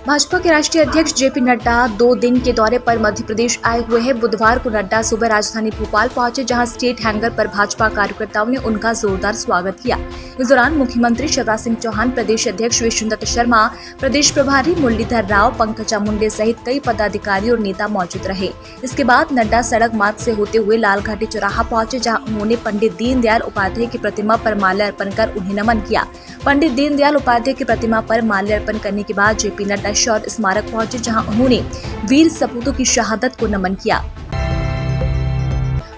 भाजपा के राष्ट्रीय अध्यक्ष जेपी नड्डा 2 दिन के दौरे पर मध्य प्रदेश आए हुए हैं। बुधवार को नड्डा सुबह राजधानी भोपाल पहुंचे, जहां स्टेट हैंगर पर भाजपा कार्यकर्ताओं ने उनका जोरदार स्वागत किया। इस दौरान मुख्यमंत्री शिवराज सिंह चौहान, प्रदेश अध्यक्ष विष्णुदत्त शर्मा, प्रदेश प्रभारी मुरलीधर राव, पंकजा मुंडे सहित कई पदाधिकारी और नेता मौजूद रहे। इसके बाद नड्डा सड़क मार्ग से होते हुए लालघाटी चौराहा पहुंचे, जहाँ उन्होंने पंडित दीनदयाल उपाध्याय की प्रतिमा पर माल्यार्पण कर उन्हें नमन किया। पंडित दीनदयाल उपाध्याय की प्रतिमा पर माल्यार्पण करने के बाद जेपी नड्डा शौर्य स्मारक पहुंचे, जहां उन्होंने वीर सपूतों की शहादत को नमन किया।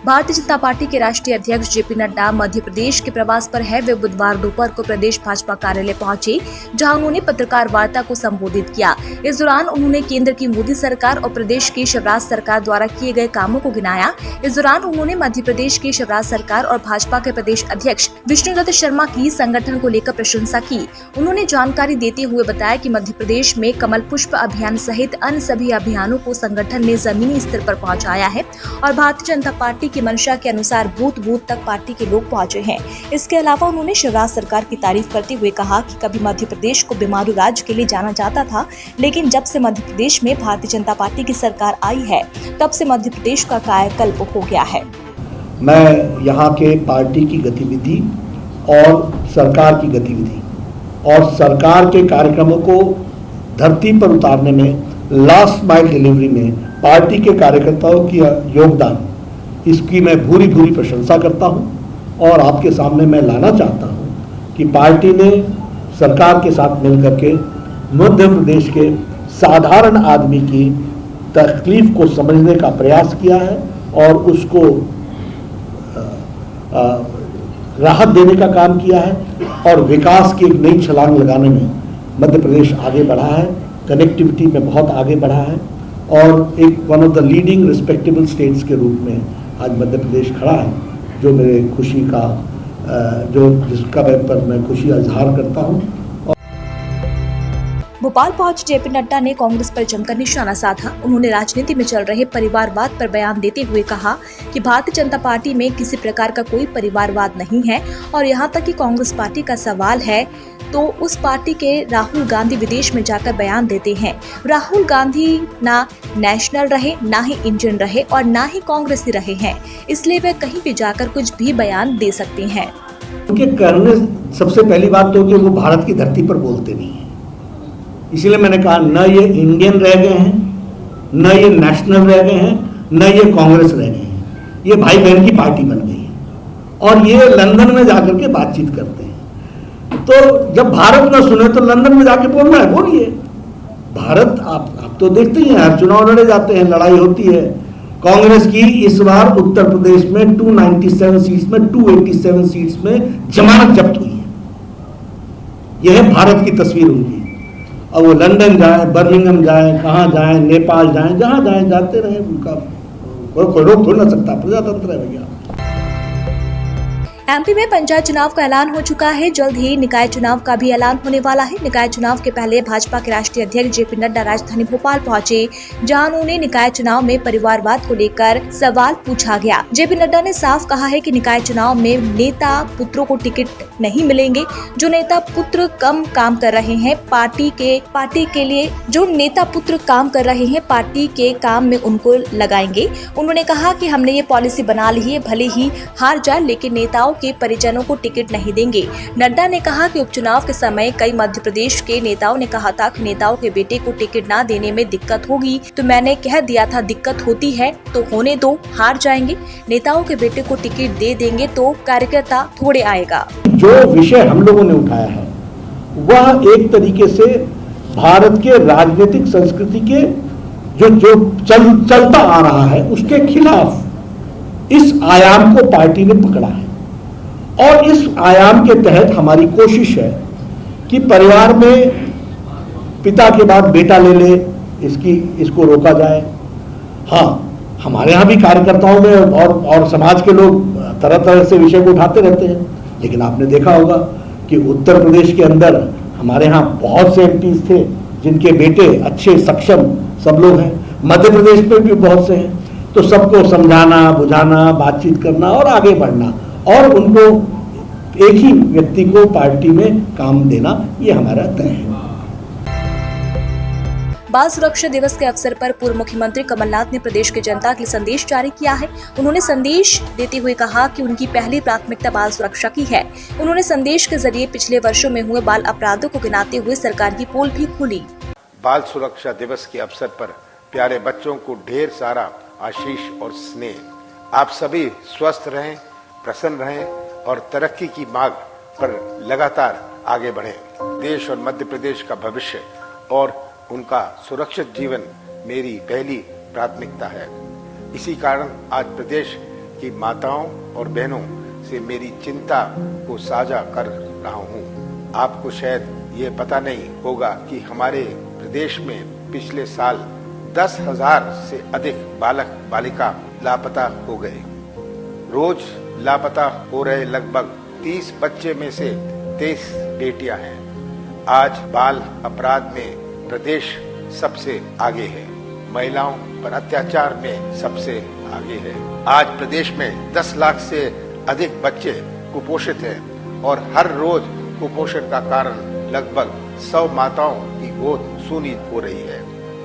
भारतीय जनता पार्टी के राष्ट्रीय अध्यक्ष जेपी नड्डा मध्य प्रदेश के प्रवास पर है। वे बुधवार दोपहर को प्रदेश भाजपा कार्यालय पहुंचे, जहां उन्होंने पत्रकार वार्ता को संबोधित किया। इस दौरान उन्होंने केंद्र की मोदी सरकार और प्रदेश की शिवराज सरकार द्वारा किए गए कामों को गिनाया। इस दौरान उन्होंने मध्य प्रदेश की शिवराज सरकार और भाजपा के प्रदेश अध्यक्ष विष्णुदत्त शर्मा की संगठन को लेकर प्रशंसा की। उन्होंने जानकारी देते हुए बताया कि मध्य प्रदेश में कमल पुष्प अभियान सहित अन्य सभी अभियानों को संगठन ने जमीनी स्तर पर पहुंचाया है और भारतीय जनता पार्टी की मंशा के अनुसार बूथ बूथ तक पार्टी के लोग पहुंचे हैं। इसके अलावा उन्होंने शिवराज सरकार की तारीफ करते हुए कहा कि कभी मध्य प्रदेश को बीमारू राज्य के लिए जाना जाता था, लेकिन जब से मध्य प्रदेश में भारतीय जनता पार्टी की सरकार आई है, तब से मध्य प्रदेश का कायाकल्प हो गया है। मैं यहाँ के पार्टी की गतिविधि और सरकार की गतिविधि और सरकार के कार्यक्रमों को धरती पर उतारने में, लास्ट माइल डिलीवरी में पार्टी के कार्यकर्ताओं की योगदान, इसकी मैं भूरी भूरी प्रशंसा करता हूं और आपके सामने मैं लाना चाहता हूं कि पार्टी ने सरकार के साथ मिलकर के मध्य प्रदेश के साधारण आदमी की तकलीफ को समझने का प्रयास किया है और उसको राहत देने का काम किया है और विकास की एक नई छलांग लगाने में मध्य प्रदेश आगे बढ़ा है, कनेक्टिविटी में बहुत आगे बढ़ा है और एक one of the leading respectable states के रूप में आज मध्य प्रदेश खड़ा है, जो मेरे खुशी का जिसका पर मैं खुशी इजहार करता हूँ। भोपाल पहुंचे जेपी नड्डा ने कांग्रेस पर जमकर निशाना साधा। उन्होंने राजनीति में चल रहे परिवारवाद पर बयान देते हुए कहा कि भारतीय जनता पार्टी में किसी प्रकार का कोई परिवारवाद नहीं है और यहां तक कि कांग्रेस पार्टी का सवाल है तो उस पार्टी के राहुल गांधी विदेश में जाकर बयान देते हैं। राहुल गांधी ना नेशनल रहे, ना ही इंडियन रहे और ना ही कांग्रेसी रहे हैं, इसलिए वे कहीं भी जाकर कुछ भी बयान दे सकते हैं। उनके कहने सबसे पहली बात तो कि वो भारत की धरती पर बोलते नहीं है, इसलिए मैंने कहा न ये इंडियन रह गए हैं, न ये नेशनल रह गए हैं, न ये कांग्रेस रह गए हैं, ये भाई बहन की पार्टी बन गई है और ये लंदन में जाकर के बातचीत करते हैं। तो जब भारत न सुने तो लंदन में जाके बोलना है, बोलिए। भारत आप तो देखते ही हैं, हर चुनाव लड़े जाते हैं, लड़ाई होती है। कांग्रेस की इस बार उत्तर प्रदेश में 297 सीट्स में 287 सीट्स में जमानत जब्त हुई है। यह है भारत की तस्वीर उनकी। अब वो लंदन जाए, बर्मिंघम जाए, कहाँ जाए, नेपाल जाए, जहाँ जाए जाते रहे, उनका कोई रोक थोड़ी ना सकता, प्रजातंत्र है भैया। एमपी में पंचायत चुनाव का ऐलान हो चुका है। जल्द ही निकाय चुनाव का भी ऐलान होने वाला है। निकाय चुनाव के पहले भाजपा के राष्ट्रीय अध्यक्ष जेपी नड्डा राजधानी भोपाल पहुंचे, जहां उन्होंने निकाय चुनाव में परिवारवाद को लेकर सवाल पूछा गया। जेपी नड्डा ने साफ कहा है कि निकाय चुनाव में नेता पुत्रों को टिकट नहीं मिलेंगे। जो नेता पुत्र कम काम कर रहे हैं पार्टी के लिए, जो नेता पुत्र काम कर रहे हैं पार्टी के काम में उनको लगाएंगे। उन्होंने कहा कि हमने ये पॉलिसी बना ली है, भले ही हार जाए लेकिन नेताओं के परिजनों को टिकट नहीं देंगे। नड्डा ने कहा कि उपचुनाव के समय कई मध्य प्रदेश के नेताओं ने कहा था कि नेताओं के बेटे को टिकट ना देने में दिक्कत होगी, तो मैंने कह दिया था दिक्कत होती है तो होने दो, हार जाएंगे, नेताओं के बेटे को टिकट दे देंगे तो कार्यकर्ता थोड़े आएगा। जो विषय हम लोगों ने उठाया है वह एक तरीके से भारत के राजनीतिक संस्कृति के जो चलता आ रहा है उसके खिलाफ इस आयाम को पार्टी ने पकड़ा है और इस आयाम के तहत हमारी कोशिश है कि परिवार में पिता के बाद बेटा ले ले, इसको रोका जाए। हाँ, हमारे यहाँ भी कार्यकर्ताओं में और समाज के लोग तरह तरह से विषय को उठाते रहते हैं, लेकिन आपने देखा होगा कि उत्तर प्रदेश के अंदर हमारे यहाँ बहुत से एमपीज थे जिनके बेटे अच्छे सक्षम सब लोग हैं, मध्य प्रदेश में भी बहुत से हैं। तो सबको समझाना, बुझाना, बातचीत करना और आगे बढ़ना और उनको एक ही व्यक्ति को पार्टी में काम देना, ये हमारा तय है। बाल सुरक्षा दिवस के अवसर पर पूर्व मुख्यमंत्री कमलनाथ ने प्रदेश की जनता के लिए संदेश जारी किया है। उन्होंने संदेश देते हुए कहा कि उनकी पहली प्राथमिकता बाल सुरक्षा की है। उन्होंने संदेश के जरिए पिछले वर्षों में हुए बाल अपराधों को गिनाते हुए सरकार की पोल भी खोली। बाल सुरक्षा दिवस के अवसर पर प्यारे बच्चों को ढेर सारा आशीष और स्नेह। आप सभी स्वस्थ रहें, प्रसन्न रहें और तरक्की की मार्ग पर लगातार आगे बढ़ें। देश और मध्य प्रदेश का भविष्य और उनका सुरक्षित जीवन मेरी पहली प्राथमिकता है। इसी कारण आज प्रदेश की माताओं और बहनों से मेरी चिंता को साझा कर रहा हूं। आपको शायद ये पता नहीं होगा कि हमारे प्रदेश में पिछले साल 10,000 से अधिक बालक बालिका लापता हो गए। रोज लापता हो रहे लगभग 30 बच्चे में से 23 बेटियां हैं। आज बाल अपराध में प्रदेश सबसे आगे है। महिलाओं पर अत्याचार में सबसे आगे है। आज प्रदेश में 10 लाख से अधिक बच्चे कुपोषित हैं और हर रोज कुपोषण का कारण लगभग 100 माताओं की गोद सूनी हो रही है।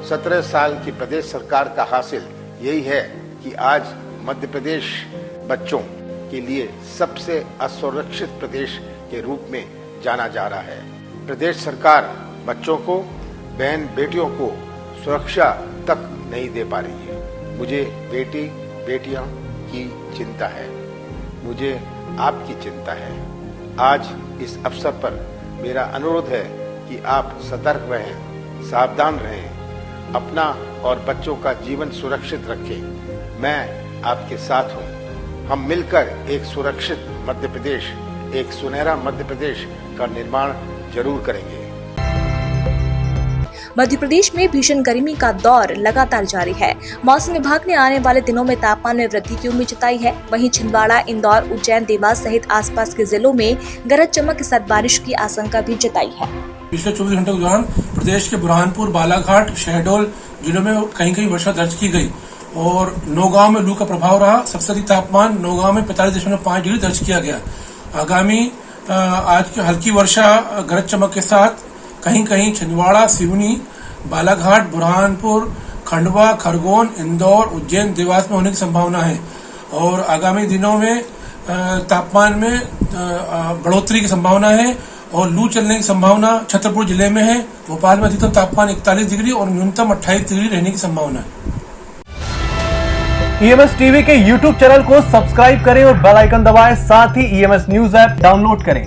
17 साल की प्रदेश सरकार का हासिल यही है कि आज मध्य प्रदेश बच्चों के लिए सबसे असुरक्षित प्रदेश के रूप में जाना जा रहा है। प्रदेश सरकार बच्चों को, बहन बेटियों को सुरक्षा तक नहीं दे पा रही है। मुझे बेटी बेटियां की चिंता है, मुझे आपकी चिंता है। आज इस अवसर पर मेरा अनुरोध है कि आप सतर्क रहें, सावधान रहें, अपना और बच्चों का जीवन सुरक्षित रखें। मैं आपके साथ हूं। हम मिलकर एक सुरक्षित मध्य प्रदेश, एक सुनहरा मध्य प्रदेश का निर्माण जरूर करेंगे। मध्य प्रदेश में भीषण गर्मी का दौर लगातार जारी है। मौसम विभाग ने आने वाले दिनों में तापमान में वृद्धि की उम्मीद जताई है। वहीं छिंदवाड़ा, इंदौर, उज्जैन, देवास सहित आसपास के जिलों में गरज चमक के साथ बारिश की आशंका भी जताई है। पिछले 24 घंटों के दौरान प्रदेश के बुरहानपुर, बालाघाट, शहडोल जिलों में कहीं कहीं वर्षा दर्ज की गई और नौगांव में लू का प्रभाव रहा। सबसे अधिक तापमान नौगांव में 45.5 डिग्री दर्ज किया गया। आगामी आज की हल्की वर्षा गरज चमक के साथ कहीं कहीं छिंदवाड़ा, सिवनी, बालाघाट, बुरहानपुर, खंडवा, खरगोन, इंदौर, उज्जैन, देवास में होने की संभावना है और आगामी दिनों में तापमान में बढ़ोतरी की संभावना है और लू चलने की संभावना छतरपुर जिले में है। भोपाल में अधिकतम तापमान 41 डिग्री और न्यूनतम 28 डिग्री रहने की संभावना है। EMS टीवी के YouTube चैनल को सब्सक्राइब करें और बेल आइकन दबाएं। साथ ही EMS न्यूज ऐप डाउनलोड करें।